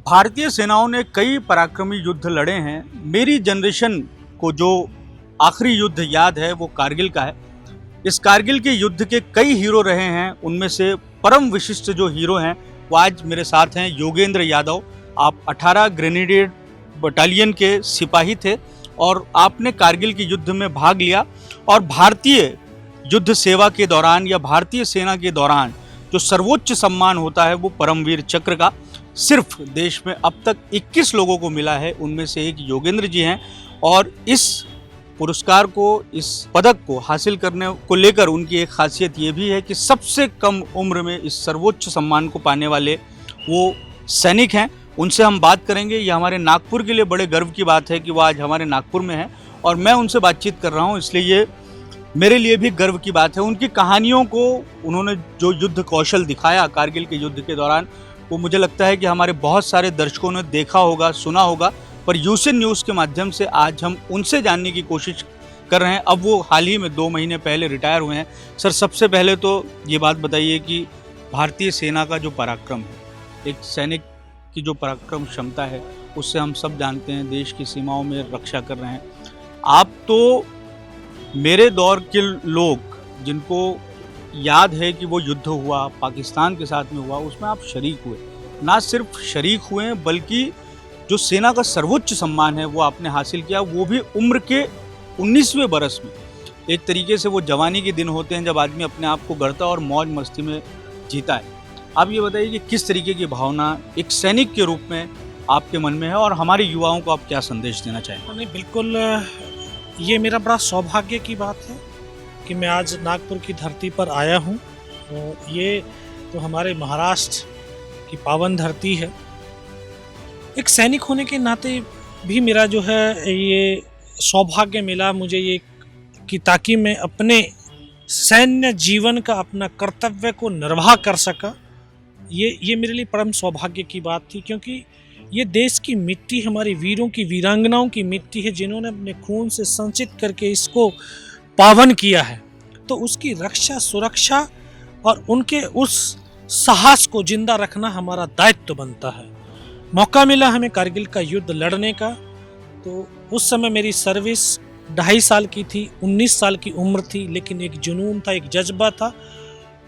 भारतीय सेनाओं ने कई पराक्रमी युद्ध लड़े हैं। मेरी जनरेशन को जो आखिरी युद्ध याद है वो कारगिल का है। इस कारगिल के युद्ध के कई हीरो रहे हैं, उनमें से परम विशिष्ट जो हीरो हैं वो आज मेरे साथ हैं। योगेंद्र यादव, आप 18 ग्रेनेडियर बटालियन के सिपाही थे और आपने कारगिल के युद्ध में भाग लिया और भारतीय युद्ध सेवा के दौरान या भारतीय सेना के दौरान जो सर्वोच्च सम्मान होता है वो परमवीर चक्र का सिर्फ देश में अब तक 21 लोगों को मिला है। उनमें से एक योगेंद्र जी हैं और इस पुरस्कार को, इस पदक को हासिल करने को लेकर उनकी एक खासियत ये भी है कि सबसे कम उम्र में इस सर्वोच्च सम्मान को पाने वाले वो सैनिक हैं। उनसे हम बात करेंगे। ये हमारे नागपुर के लिए बड़े गर्व की बात है कि वो आज हमारे नागपुर में हैं और मैं उनसे बातचीत कर रहा हूँ, इसलिए ये मेरे लिए भी गर्व की बात है। उनकी कहानियों को, उन्होंने जो युद्ध कौशल दिखाया कारगिल के युद्ध के दौरान, वो मुझे लगता है कि हमारे बहुत सारे दर्शकों ने देखा होगा, सुना होगा, पर यूसिन न्यूज़ के माध्यम से आज हम उनसे जानने की कोशिश कर रहे हैं। अब वो हाल ही में 2 महीने पहले रिटायर हुए हैं। सर, सबसे पहले तो ये बात बताइए कि भारतीय सेना का जो पराक्रम है, एक सैनिक की जो पराक्रम क्षमता है, उससे हम सब जानते हैं देश की सीमाओं में रक्षा कर रहे हैं। आप तो मेरे दौर के लोग जिनको याद है कि वो युद्ध हुआ पाकिस्तान के साथ में हुआ, उसमें आप शरीक हुए। ना सिर्फ शरीक हुए बल्कि जो सेना का सर्वोच्च सम्मान है वो आपने हासिल किया, वो भी उम्र के 19वें बरस में। एक तरीके से वो जवानी के दिन होते हैं जब आदमी अपने आप को गढ़ता और मौज मस्ती में जीता है। आप ये बताइए कि किस तरीके की भावना एक सैनिक के रूप में आपके मन में है और हमारे युवाओं को आप क्या संदेश देना चाहेंगे? नहीं, बिल्कुल ये मेरा बड़ा सौभाग्य की बात है कि मैं आज नागपुर की धरती पर आया हूँ। ये तो हमारे महाराष्ट्र की पावन धरती है। एक सैनिक होने के नाते भी मेरा जो है ये सौभाग्य मिला मुझे ये कि ताकि मैं अपने सैन्य जीवन का, अपना कर्तव्य को निर्वाह कर सका। ये मेरे लिए परम सौभाग्य की बात थी, क्योंकि ये देश की मिट्टी, हमारे वीरों की, वीरांगनाओं की मिट्टी है, जिन्होंने अपने खून से संचित करके इसको पावन किया है। तो उसकी रक्षा, सुरक्षा और उनके उस साहस को जिंदा रखना हमारा दायित्व बनता है। मौका मिला हमें कारगिल का युद्ध लड़ने का, तो उस समय मेरी सर्विस 2.5 साल की थी, 19 साल की उम्र थी, लेकिन एक जुनून था, एक जज्बा था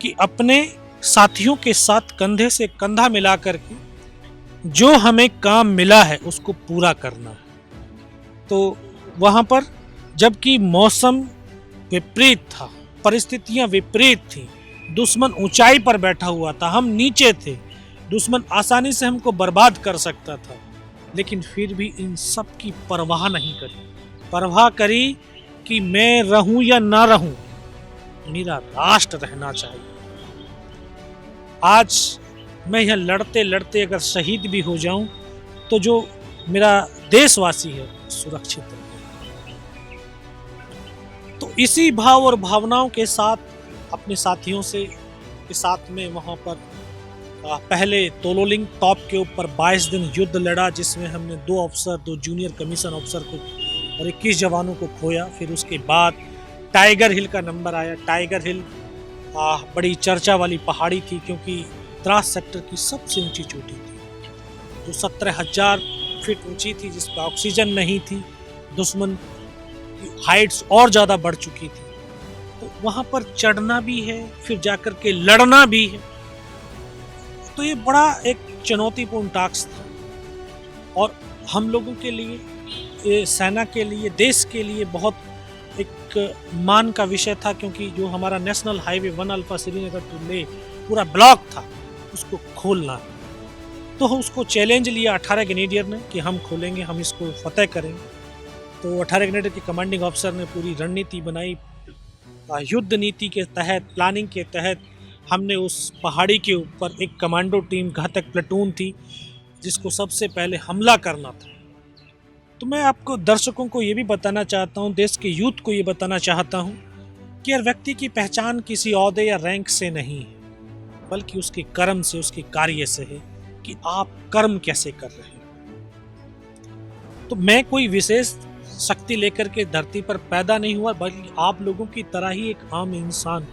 कि अपने साथियों के साथ कंधे से कंधा मिला करके जो हमें काम मिला है उसको पूरा करना है। तो वहाँ पर जबकि मौसम विपरीत था, परिस्थितियाँ विपरीत थी, दुश्मन ऊंचाई पर बैठा हुआ था, हम नीचे थे, दुश्मन आसानी से हमको बर्बाद कर सकता था, लेकिन फिर भी इन सब की परवाह नहीं करी। परवाह करी कि मैं रहूं या ना रहूं, मेरा राष्ट्र रहना चाहिए। आज मैं यह लड़ते लड़ते अगर शहीद भी हो जाऊं तो जो मेरा देशवासी है सुरक्षित है। तो इसी भाव और भावनाओं के साथ अपने साथियों से के साथ में वहाँ पर पहले तोलोलिंग टॉप के ऊपर 22 दिन युद्ध लड़ा, जिसमें हमने 2 अफसर, 2 जूनियर कमीशन अफसर को और 21 जवानों को खोया। फिर उसके बाद टाइगर हिल का नंबर आया। टाइगर हिल बड़ी चर्चा वाली पहाड़ी थी, क्योंकि द्रास सेक्टर की सबसे ऊंची चोटी थी, जो 17,000 फीट ऊंची थी, जिस पर ऑक्सीजन नहीं थी, दुश्मन की हाइट्स और ज़्यादा बढ़ चुकी थी। तो वहाँ पर चढ़ना भी है, फिर जाकर के लड़ना भी है। तो ये बड़ा एक चुनौतीपूर्ण टास्क था और हम लोगों के लिए, सेना के लिए, देश के लिए बहुत एक मान का विषय था, क्योंकि जो हमारा national highway 1 alpha Srinagar to Leh पूरा ब्लॉक था, उसको खोलना। तो उसको चैलेंज लिया 18 ग्रेनेडियर ने कि हम खोलेंगे, हम इसको फतेह करेंगे। तो 18 ग्रेनेडियर के कमांडिंग ऑफिसर ने पूरी रणनीति बनाई। युद्ध नीति के तहत, प्लानिंग के तहत हमने उस पहाड़ी के ऊपर एक कमांडो टीम, घातक प्लेटून थी, जिसको सबसे पहले हमला करना था। तो मैं आपको, दर्शकों को ये भी बताना चाहता हूँ, देश के यूथ को ये बताना चाहता हूँ कि हर व्यक्ति की पहचान किसी ओहदे या रैंक से नहीं है, बल्कि उसके कर्म से, उसके कार्य से है कि आप कर्म कैसे कर रहे हैं। तो मैं कोई विशेष शक्ति लेकर के धरती पर पैदा नहीं हुआ, बल्कि आप लोगों की तरह ही एक आम इंसान हूँ।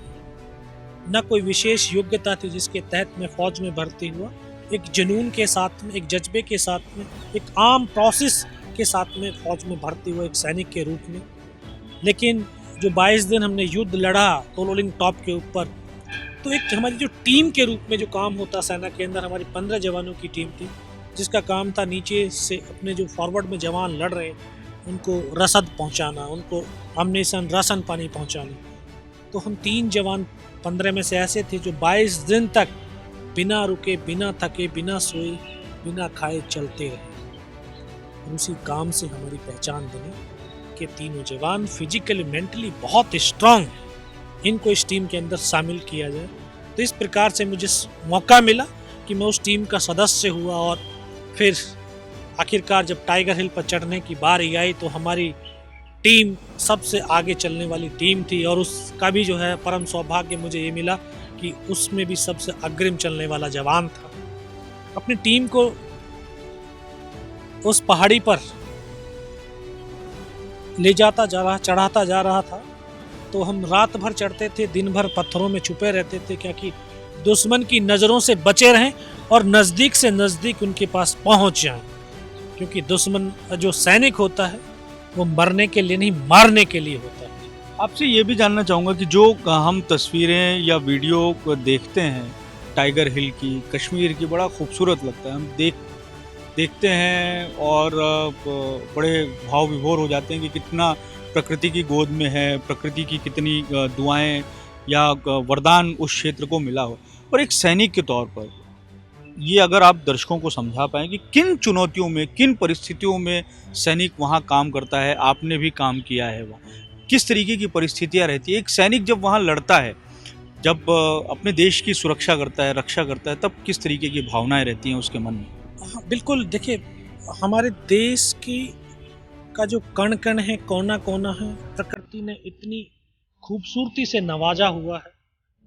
न कोई विशेष योग्यता थी जिसके तहत मैं फौज में भर्ती हुआ। एक जुनून के साथ में, एक जज्बे के साथ में, एक आम प्रोसेस के साथ में फौज में भर्ती हुआ एक सैनिक के रूप में। लेकिन जो 22 दिन हमने युद्ध लड़ा तोलोलिंग टॉप के ऊपर, तो एक हमारी जो टीम के रूप में जो काम होता सेना के अंदर, हमारी 15 जवानों की टीम थी जिसका काम था नीचे से अपने जो फॉरवर्ड में जवान लड़ रहे उनको रसद पहुंचाना, उनको अम्नेशन राशन पानी पहुंचाना। तो हम 3 जवान 15 में से ऐसे थे जो 22 दिन तक बिना रुके, बिना थके, बिना सोए, बिना खाए चलते रहे। और उसी काम से हमारी पहचान बनी कि तीनों जवान फिजिकली मेंटली बहुत स्ट्रांग, इनको इस टीम के अंदर शामिल किया जाए। तो इस प्रकार से मुझे मौका मिला कि मैं उस टीम का सदस्य हुआ। और फिर आखिरकार जब टाइगर हिल पर चढ़ने की बारी आई तो हमारी टीम सबसे आगे चलने वाली टीम थी, और उसका भी जो है परम सौभाग्य मुझे ये मिला कि उसमें भी सबसे अग्रिम चलने वाला जवान था। अपनी टीम को उस पहाड़ी पर ले जाता जा रहा, चढ़ाता जा रहा था, तो हम रात भर चढ़ते थे, दिन भर पत्थरों में छुपे रहते थे, क्योंकि दुश्मन की नज़रों से बचे रहें और नज़दीक से नज़दीक उनके पास पहुंच जाएं। क्योंकि दुश्मन जो सैनिक होता है वो मरने के लिए नहीं, मारने के लिए होता है। आपसे ये भी जानना चाहूँगा कि जो हम तस्वीरें या वीडियो को देखते हैं टाइगर हिल की, कश्मीर की, बड़ा खूबसूरत लगता है। हम देखते हैं और बड़े भाव विभोर हो जाते हैं कि कितना प्रकृति की गोद में है, प्रकृति की कितनी दुआएं या वरदान उस क्षेत्र को मिला हो। और एक सैनिक के तौर पर ये अगर आप दर्शकों को समझा पाएँ कि किन चुनौतियों में, किन परिस्थितियों में सैनिक वहाँ काम करता है, आपने भी काम किया है वहाँ, किस तरीके की परिस्थितियाँ रहती है। एक सैनिक जब वहाँ लड़ता है, जब अपने देश की सुरक्षा करता है, रक्षा करता है, तब किस तरीके की भावनाएं रहती हैं उसके मन में? हाँ, बिल्कुल। देखिए, हमारे देश की का जो कण कण है, कोना कोना है, प्रकृति ने इतनी खूबसूरती से नवाजा हुआ है।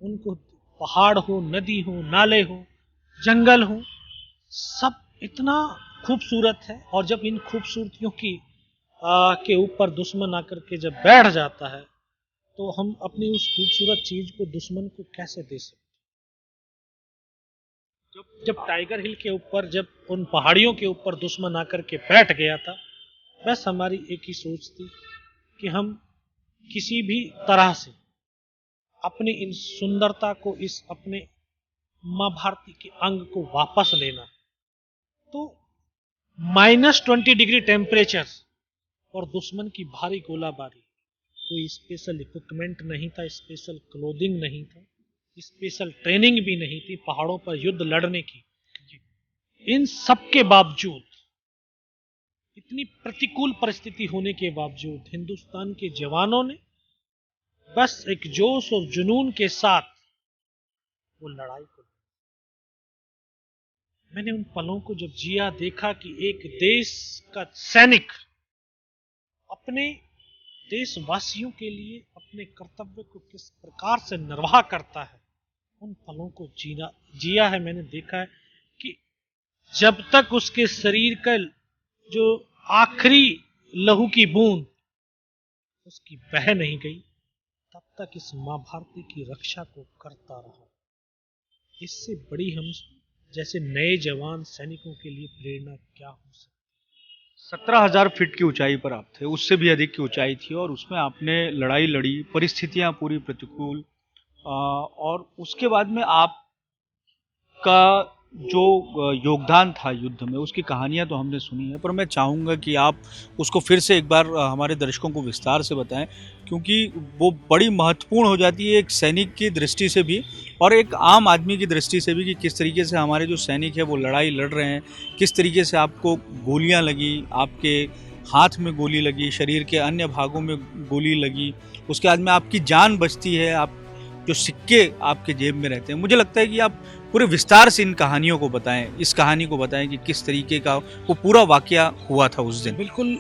उनको पहाड़ हो, नदी हो, नाले हो, जंगल हो, सब इतना खूबसूरत है। और जब इन खूबसूरतियों की के ऊपर दुश्मन आकर के जब बैठ जाता है, तो हम अपनी उस खूबसूरत चीज को दुश्मन को कैसे दे सकते। जब टाइगर हिल के ऊपर, जब उन पहाड़ियों के ऊपर दुश्मन आकर के बैठ गया था, बस हमारी एक ही सोच थी कि हम किसी भी तरह से अपनी इन सुंदरता को, इस अपने माँ भारती के अंग को वापस लेना। तो -20 डिग्री टेम्परेचर और दुश्मन की भारी गोलाबारी, कोई स्पेशल इक्विपमेंट नहीं था, स्पेशल क्लोथिंग नहीं था, स्पेशल ट्रेनिंग भी नहीं थी पहाड़ों पर युद्ध लड़ने की। इन सब के बावजूद, इतनी प्रतिकूल परिस्थिति होने के बावजूद, हिंदुस्तान के जवानों ने बस एक जोश और जुनून के साथ वो लड़ाई को, मैंने उन पलों को जब जिया, देखा कि एक देश का सैनिक अपने देशवासियों के लिए अपने कर्तव्य को किस प्रकार से निर्वाह करता है, उन पलों को जिया है। मैंने देखा है कि जब तक उसके शरीर का जो आखिरी लहू की बूंद उसकी बह नहीं गई, तब तक इस माँ भारती की रक्षा को करता रहा। इससे बड़ी हम जैसे नए जवान सैनिकों के लिए प्रेरणा क्या हो सकती। 17,000 फीट की ऊंचाई पर आप थे, उससे भी अधिक की ऊंचाई थी, और उसमें आपने लड़ाई लड़ी, परिस्थितियां पूरी प्रतिकूल, और उसके बाद में आपका जो योगदान था युद्ध में, उसकी कहानियां तो हमने सुनी है, पर मैं चाहूँगा कि आप उसको फिर से एक बार हमारे दर्शकों को विस्तार से बताएं, क्योंकि वो बड़ी महत्वपूर्ण हो जाती है एक सैनिक की दृष्टि से भी और एक आम आदमी की दृष्टि से भी, कि किस तरीके से हमारे जो सैनिक है वो लड़ाई लड़ रहे हैं, किस तरीके से आपको गोलियां लगी, आपके हाथ में गोली लगी, शरीर के अन्य भागों में गोली लगी, उसके बाद में आपकी जान बचती है, आप जो सिक्के आपके जेब में रहते हैं। मुझे लगता है कि आप पूरे विस्तार से इन कहानियों को बताएं, इस कहानी को बताएं कि किस तरीके का वो पूरा वाकया हुआ था उस दिन। बिल्कुल।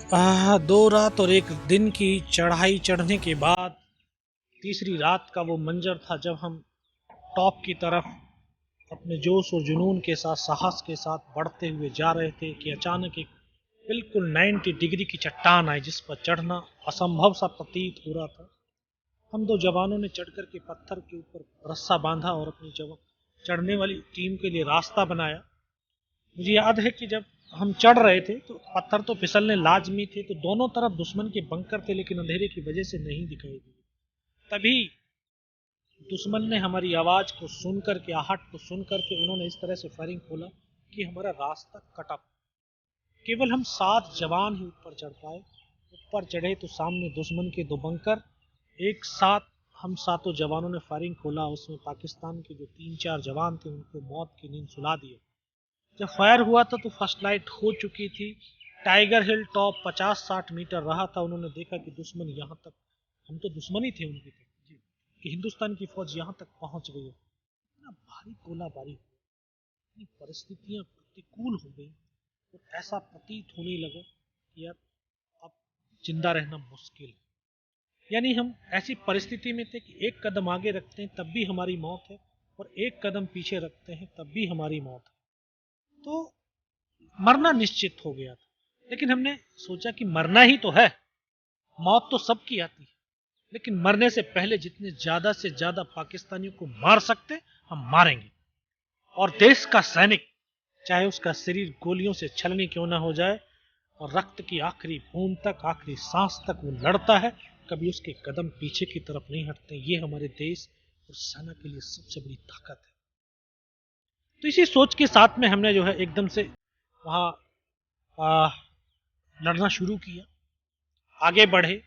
2 रात और 1 दिन की चढ़ाई चढ़ने के बाद तीसरी रात का वो मंजर था जब हम टॉप की तरफ अपने जोश और जुनून के साथ, साहस के साथ बढ़ते हुए जा रहे थे कि अचानक बिल्कुल 90 डिग्री की चट्टान आई जिस पर चढ़ना असंभव सा प्रतीत हो रहा था। हम दो जवानों ने चढ़ कर के पत्थर के ऊपर रस्सा बांधा और अपनी चढ़ने वाली टीम के लिए रास्ता बनाया। मुझे याद है कि जब हम चढ़ रहे थे तो पत्थर तो फिसलने लाजमी थे, तो दोनों तरफ दुश्मन के बंकर थे, लेकिन अंधेरे की वजह से नहीं दिखाई दिए। तभी दुश्मन ने हमारी आवाज को सुनकर के, आहट को सुनकर के, उन्होंने इस तरह से फायरिंग खोला कि हमारा रास्ता कटा। केवल हम 7 जवान ही ऊपर चढ़ पाए। ऊपर चढ़े तो सामने दुश्मन के 2 बंकर, एक साथ हम 7 जवानों ने फायरिंग खोला। उसमें पाकिस्तान के जो 3-4 जवान थे उनको मौत की नींद सुला दिए। जब फायर हुआ था तो फर्स्ट लाइट हो चुकी थी। टाइगर हिल टॉप 50-60 मीटर रहा था। उन्होंने देखा कि दुश्मन यहाँ तक, हम तो दुश्मनी थे उनकी तरफ जी, कि हिंदुस्तान की फौज यहाँ तक पहुंच गई है। इतना भारी गोलाबारी हुई, इतनी परिस्थितियां प्रतिकूल हो गई और ऐसा प्रतीत होने लगा कि यार अब जिंदा रहना मुश्किल है। यानी हम ऐसी परिस्थिति में थे कि एक कदम आगे रखते हैं तब भी हमारी मौत है, और एक कदम पीछे रखते हैं तब भी हमारी मौत है। तो मरना निश्चित हो गया था, लेकिन हमने सोचा कि मरना ही तो है, मौत तो सबकी आती है, लेकिन मरने से पहले जितने ज्यादा से ज्यादा पाकिस्तानियों को मार सकते हम मारेंगे। और देश का सैनिक, चाहे उसका शरीर गोलियों से छलनी क्यों ना हो जाए, और रक्त की आखिरी बूंद तक, आखिरी सांस तक वो लड़ता है, कभी उसके कदम पीछे की तरफ नहीं हटते। ये हमारे देश और सेना के लिए सबसे बड़ी ताकत है। तो इसी सोच के साथ में हमने जो है एकदम से वहां लड़ना शुरू किया। आगे बढ़े,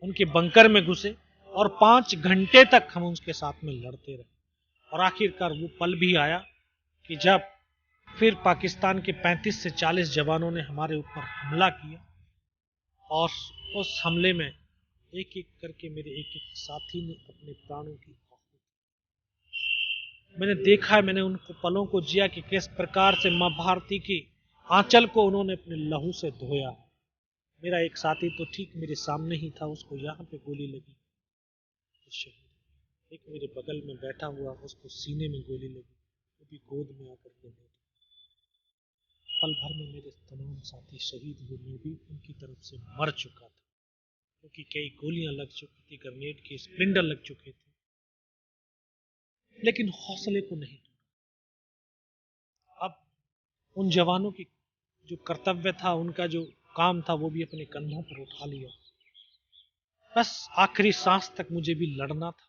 उनके बंकर में घुसे और 5 घंटे तक हम उसके साथ में लड़ते रहे। और आखिरकार वो पल भी आया कि जब फिर पाकिस्तान के 35 से 40 जवानों ने हमारे ऊपर हमला किया, और उस हमले में एक एक करके मेरे एक एक साथी ने अपने प्राणों की आहुति। मैंने देखा, मैंने उनको पलों को जिया कि किस प्रकार से मां भारती की आंचल को उन्होंने अपने लहू से धोया। मेरा एक साथी तो ठीक मेरे सामने ही था, उसको यहाँ पे गोली लगी तो शहीद। एक मेरे बगल में बैठा हुआ, उसको सीने में गोली लगी, वो भी गोद में आकर के बैठा। पल भर में मेरे तमाम साथी शहीद हुए, मैं भी उनकी तरफ से मर चुका था, क्योंकि कई गोलियां लग चुकी थी, ग्रेनेड के स्प्लिंटर लग चुके थे, लेकिन हौसले को नहीं तोड़ा। अब उन जवानों की जो कर्तव्य था, उनका जो काम था, वो भी अपने कंधों पर उठा लिया। बस आखिरी सांस तक मुझे भी लड़ना था।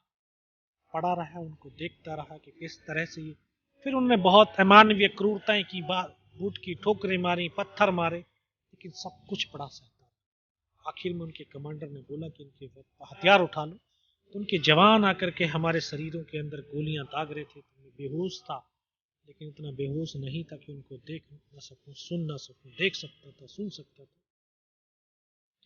पड़ा रहा, उनको देखता रहा कि किस तरह से ये, फिर उन्होंने बहुत अमानवीय क्रूरताएं की, बूट की ठोकरें मारी, पत्थर मारे, लेकिन सब कुछ पड़ा सहता। आखिर में उनके कमांडर ने बोला कि इनके हथियार उठा लो। तो उनके जवान आकर के हमारे शरीरों के अंदर गोलियां दाग रहे थे। तो मैं बेहोश था, लेकिन इतना बेहोश नहीं था कि उनको देख ना सकूं, सुन ना सकूं। देख सकता था, सुन सकता था।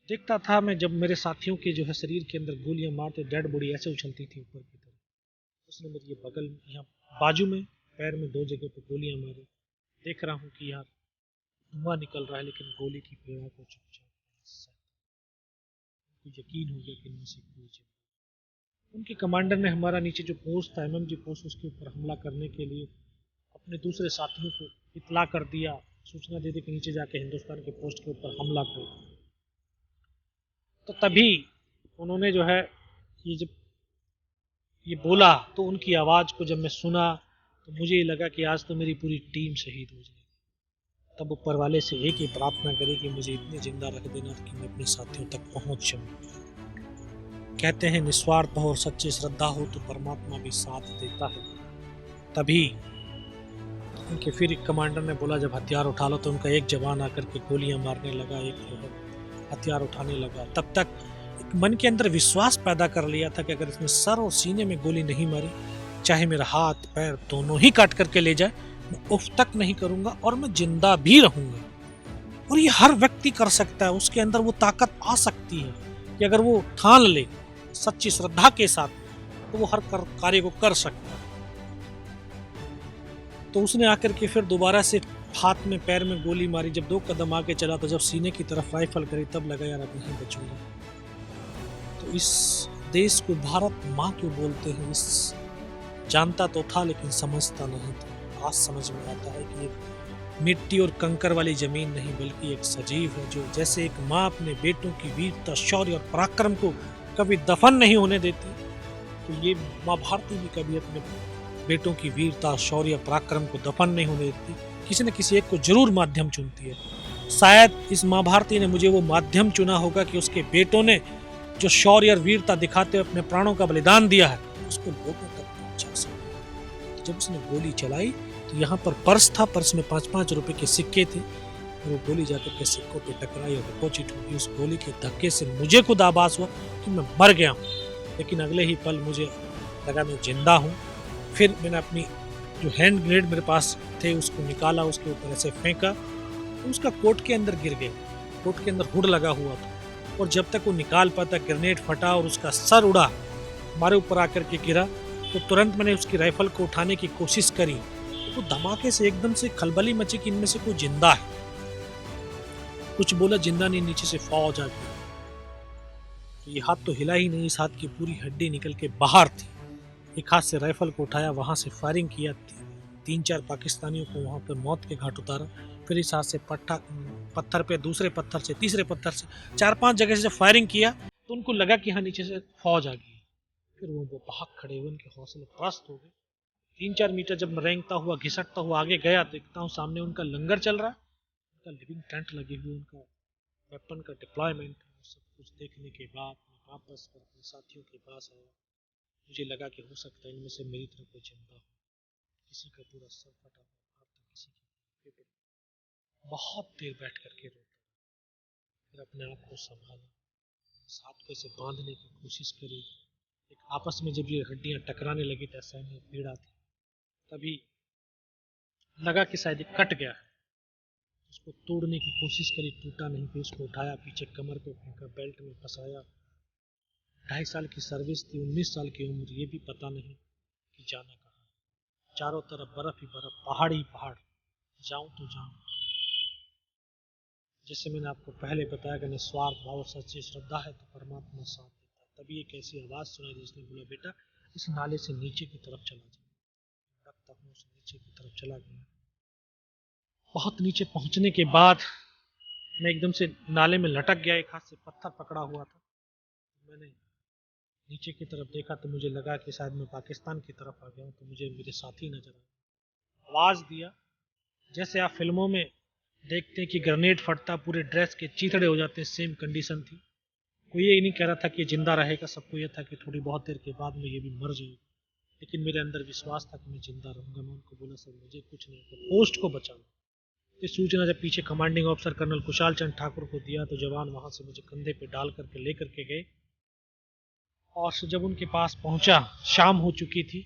देखता था मैं जब मेरे साथियों के जो है शरीर के अंदर गोलियां मारते, डेड बॉडी ऐसे उछलती थी ऊपर की तरफ। उसने मेरे ये बगल में, यहाँ बाजू में, पैर में 2 जगह पे गोलियां मारी। देख रहा हूँ कि यार धुआं निकल रहा है, लेकिन गोली की पीड़ा को चुपचाप यकीन हो गया कि इनमें से कोई जवान। उनके कमांडर ने हमारा नीचे जो पोस्ट था, एमएमजी पोस्ट, उसके ऊपर हमला करने के लिए अपने दूसरे साथियों को इतला कर दिया, सूचना दे दी कि नीचे जाके हिंदुस्तान के पोस्ट के ऊपर हमला करो। तो तभी उन्होंने जो है जब ये बोला, तो उनकी आवाज को जब मैं सुना तो मुझे ये लगा कि आज तो मेरी पूरी टीम शहीद हो जाएगी। तब ऊपर वाले से एक ही प्रार्थना करी कि मुझे इतने जिंदा रख देना कि मैं अपने साथियों तक पहुंच जाऊं। कहते हैं निस्वार्थ और सच्ची श्रद्धा हो तो परमात्मा भी साथ देता है। तभी उनके फिर एक कमांडर ने बोला जब हथियार उठा लो, तो उनका एक जवान आकर के गोलियां मारने लगा, एक हथियार उठाने लगा। तब तक एक मन के अंदर विश्वास पैदा कर लिया था कि अगर इसमें सर और सीने में गोली नहीं मारी, चाहे मेरा हाथ पैर दोनों ही काट करके ले जाए, मैं उफ तक नहीं करूंगा और मैं जिंदा भी रहूंगा। और ये हर व्यक्ति कर सकता है, उसके अंदर वो ताकत आ सकती है कि अगर वो ठान ले सच्ची श्रद्धा के साथ, तो वो हर कार्य को कर सकता है। तो उसने आकर के फिर दोबारा से हाथ में पैर में गोली मारी। जब 2 कदम आगे चला तो जब सीने की तरफ राइफल करी, तब लगा यार अब नहीं बचूंगा। तो इस देश को भारत माँ क्यों बोलते हैं, इस जानता तो था लेकिन समझता नहीं था। आज समझ में आता है कि मिट्टी और कंकर वाली जमीन नहीं, बल्कि एक सजीव है जो जैसे एक माँ अपने बेटों की वीरता, शौर्य और पराक्रम को कभी दफन नहीं होने देती, तो ये माँ भारती भी कभी अपने बेटों की वीरता, शौर्य, पराक्रम को दफन नहीं होने देती। किसी न किसी एक को जरूर माध्यम चुनती है। शायद इस माँ भारती ने मुझे वो माध्यम चुना होगा कि उसके बेटों ने जो शौर्य और वीरता दिखाते हुए अपने प्राणों का बलिदान दिया है, उसको लोगों तक पहुंचा सके। जब उसने गोली चलाई तो यहाँ पर पर्स था, पर्स में 5-5 रुपए के सिक्के थे, और वो गोली जाकर के सिक्कों पे टकराई और डिपॉजिट हुई। उस गोली के धक्के से मुझे खुद आभास हुआ कि मैं मर गया हूँ, लेकिन अगले ही पल मुझे लगा मैं जिंदा हूँ। फिर मैंने अपनी जो हैंड ग्रेनेड मेरे पास थे उसको निकाला, उसके ऊपर ऐसे फेंका, तो उसका कोट के अंदर गिर गया। कोट के अंदर हुड लगा हुआ था, और जब तक वो निकाल पाता ग्रेनेड फटा और उसका सर उड़ा, हमारे ऊपर आकर के गिरा, तो तुरंत मैंने उसकी राइफल को उठाने की कोशिश करी। तो धमाके से एकदम से खलबली मची कि इनमें से कोई जिंदा है। कुछ बोला जिंदा नहीं, नीचे से फौज आ गई। तो ये हाथ तो हिला ही नहीं, इस हाथ की पूरी हड्डी निकल के बाहर थी। एक हाथ से राइफल को उठाया, वहां से फायरिंग किया, 3-4 पाकिस्तानियों को वहां पर मौत के घाट उतारा। फिर इस हाथ से पत्थर पे, दूसरे पत्थर से, तीसरे पत्थर से, 4-5 जगह से जब फायरिंग किया तो उनको लगा कि हाँ नीचे से फौज आ गई। फिर वो भाग खड़े हुए, उनके हौसले पस्त हो गए। 3-4 मीटर जब मैं रेंगता हुआ, घिसटता हुआ आगे गया, देखता हूँ सामने उनका लंगर चल रहा है, उनका लिविंग टेंट लगे हुए, उनका वेपन का डिप्लॉयमेंट, सब कुछ देखने के बाद मैं वापस अपने साथियों के पास आया। मुझे लगा कि हो सकता है इनमें से मेरी तरह कोई जिंदा हो। किसी का पूरा सर फटा हुआ था, किसी की पेट। बहुत देर बैठ करके रोता, फिर अपने आप को संभाला, हाथ को ऐसे बांधने की कोशिश करी। एक आपस में जब ये हड्डियां टकराने लगी तो ऐसा में पीड़ा थी, तभी लगा कि शायद ये कट गया है। उसको तोड़ने की कोशिश करी, टूटा नहीं। फिर उसको उठाया, पीछे कमर पे फेंका, बेल्ट में फंसाया। 2.5 साल की सर्विस थी, 19 साल की उम्र, ये भी पता नहीं कि जाना कहाँ। चारों तरफ बर्फ ही बर्फ, पहाड़ ही पहाड़, जाऊं तो जाऊं। जैसे मैंने आपको पहले बताया कि निस्वार्थ भाव और सच्ची श्रद्धा है तो परमात्मा साथ देता है। तभी एक ऐसी आवाज सुनाई दी, उसने बोला बेटा इस नाले से नीचे की तरफ चला जा। रखता हूँ, उस नीचे की तरफ चला गया। बहुत नीचे पहुंचने के बाद मैं एकदम से नाले में लटक गया। एक हाथ से पत्थर पकड़ा हुआ था। मैंने नीचे की तरफ देखा तो मुझे लगा कि शायद मैं पाकिस्तान की तरफ आ गया हूँ, तो मुझे मेरे साथी नजर आए। आवाज दिया, जैसे आप फिल्मों में देखते हैं कि ग्रेनेड फटता, पूरे ड्रेस के चीथड़े हो जाते हैं, सेम कंडीशन थी। कोई ये नहीं कह रहा था कि जिंदा रहेगा, सबको यह था कि थोड़ी बहुत देर के बाद में ये भी मर जाएगा, लेकिन मेरे अंदर विश्वास था कि मैं जिंदा रहूंगा। मैं उनको बोला सर मुझे कुछ नहीं होगा, पोस्ट को बचाना। इस सूचना जब पीछे commanding officer colonel Kushal Chand Thakur को दिया तो जवान वहां से मुझे कंधे पे डाल करके लेकर के गए, और जब उनके पास पहुंचा शाम हो चुकी थी,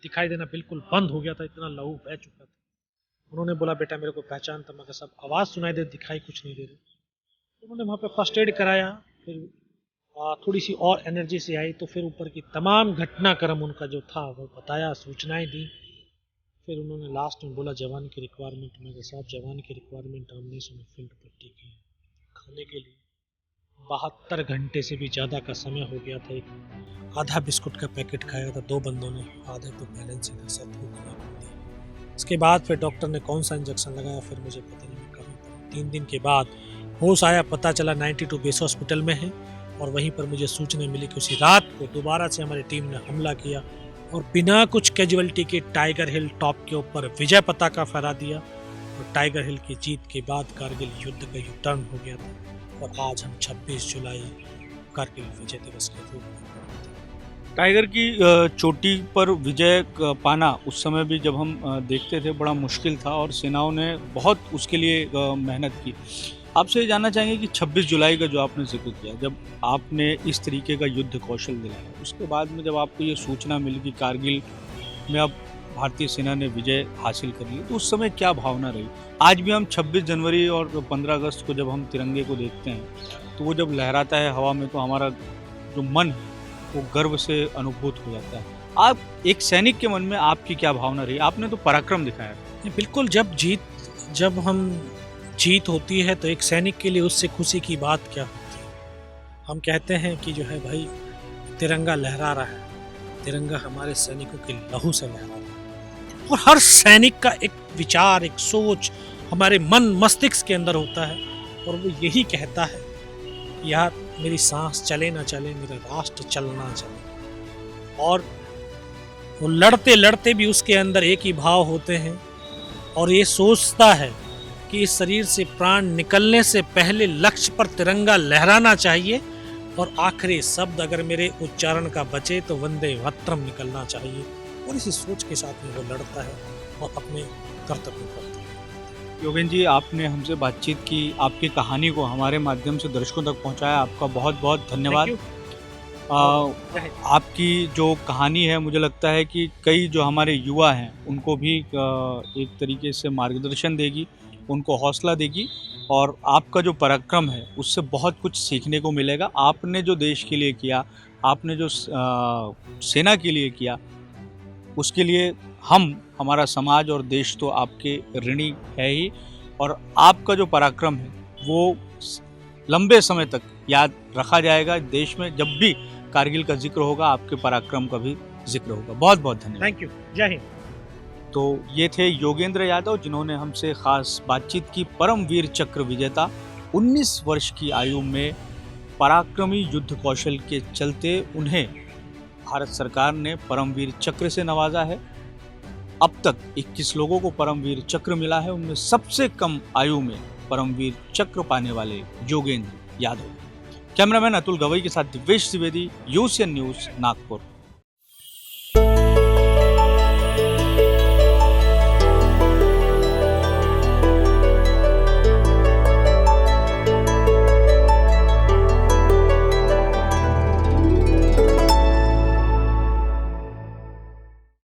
दिखाई देना बिल्कुल बंद हो गया था, इतना लहू बह चुका था। उन्होंने बोला बेटा मेरे को पहचानता, मगर सब आवाज सुनाई दे, दिखाई कुछ नहीं दे रही। तो उन्होंने वहाँ पे फर्स्ट एड कराया, फिर थोड़ी सी और एनर्जी से आई, तो फिर ऊपर की तमाम घटनाक्रम उनका जो था वो बताया, सूचनाएं दी। फिर उन्होंने लास्ट में बोला जवान की रिक्वायरमेंट। मेरे साथ जवान की रिक्वायरमेंट हमने सुनी फील्ड पट्टी की खाने के लिए। 72 घंटे से भी ज़्यादा का समय हो गया था। एक आधा बिस्कुट का पैकेट खाया था, 2 बंदों ने, आधे तो बैलेंस ही था, सब भूख लगी थी। इसके बाद फिर डॉक्टर ने कौन सा इंजेक्शन लगाया फिर मुझे पता नहीं कहा। 3 दिन के बाद होश आया, पता चला 92 बेस हॉस्पिटल में है, और वहीं पर मुझे सूचना मिली कि उसी रात को दोबारा से हमारी टीम ने हमला किया और बिना कुछ कैजुअलिटी के टाइगर हिल टॉप के ऊपर विजय पताका फहरा दिया। और टाइगर हिल की जीत के बाद कारगिल युद्ध का यूटर्न हो गया था, और आज हम 26 जुलाई कारगिल विजय दिवस के रूप में टाइगर की चोटी पर विजय पाना उस समय भी जब हम देखते थे बड़ा मुश्किल था, और सेनाओं ने बहुत उसके लिए मेहनत की। आपसे ये जानना चाहेंगे कि 26 जुलाई का जो आपने जिक्र किया, जब आपने इस तरीके का युद्ध कौशल दिलाया, उसके बाद में जब आपको ये सूचना मिली कि कारगिल में अब भारतीय सेना ने विजय हासिल कर ली, तो उस समय क्या भावना रही? आज भी हम 26 जनवरी और 15 अगस्त को जब हम तिरंगे को देखते हैं तो वो जब लहराता है हवा में, तो हमारा जो मन वो गर्व से अनुभूत हो जाता है। आप एक सैनिक के मन में आपकी क्या भावना रही? आपने तो पराक्रम दिखाया। बिल्कुल, जब हम जीत होती है तो एक सैनिक के लिए उससे खुशी की बात क्या होती है। हम कहते हैं कि जो है भाई तिरंगा लहरा रहा है, तिरंगा हमारे सैनिकों के लहू से लहरा रहा है। और हर सैनिक का एक विचार, एक सोच हमारे मन मस्तिष्क के अंदर होता है, और वो यही कहता है कि यार मेरी सांस चले ना चले, मेरा राष्ट्र चलना चले। और वो लड़ते लड़ते भी उसके अंदर एक ही भाव होते हैं, और ये सोचता है कि इस शरीर से प्राण निकलने से पहले लक्ष्य पर तिरंगा लहराना चाहिए, और आखिरी शब्द अगर मेरे उच्चारण का बचे तो वंदे मातरम निकलना चाहिए। और इसी सोच के साथ में वो लड़ता है और अपने कर्तव्य करता है। योगेंद्र जी, आपने हमसे बातचीत की, आपकी कहानी को हमारे माध्यम से दर्शकों तक पहुंचाया, आपका बहुत बहुत धन्यवाद। Thank you. आपकी जो कहानी है, मुझे लगता है कि कई जो हमारे युवा हैं उनको भी एक तरीके से मार्गदर्शन देगी, उनको हौसला देगी, और आपका जो पराक्रम है उससे बहुत कुछ सीखने को मिलेगा। आपने जो देश के लिए किया, आपने जो सेना के लिए किया, उसके लिए हमारा समाज और देश तो आपके ऋणी है ही, और आपका जो पराक्रम है वो लंबे समय तक याद रखा जाएगा देश में। जब भी कारगिल का जिक्र होगा, आपके पराक्रम का भी जिक्र होगा। बहुत बहुत धन्यवाद। Thank you. जय हिंद। तो ये थे योगेंद्र यादव, जिन्होंने हमसे खास बातचीत की। परमवीर चक्र विजेता, 19 वर्ष की आयु में पराक्रमी युद्ध कौशल के चलते उन्हें भारत सरकार ने परमवीर चक्र से नवाजा है। अब तक 21 लोगों को परमवीर चक्र मिला है, उनमें सबसे कम आयु में परमवीर चक्र पाने वाले योगेंद्र यादव। कैमरामैन अतुल गवई के साथ दिवेश द्विवेदी, यूसीएन न्यूज़, नागपुर।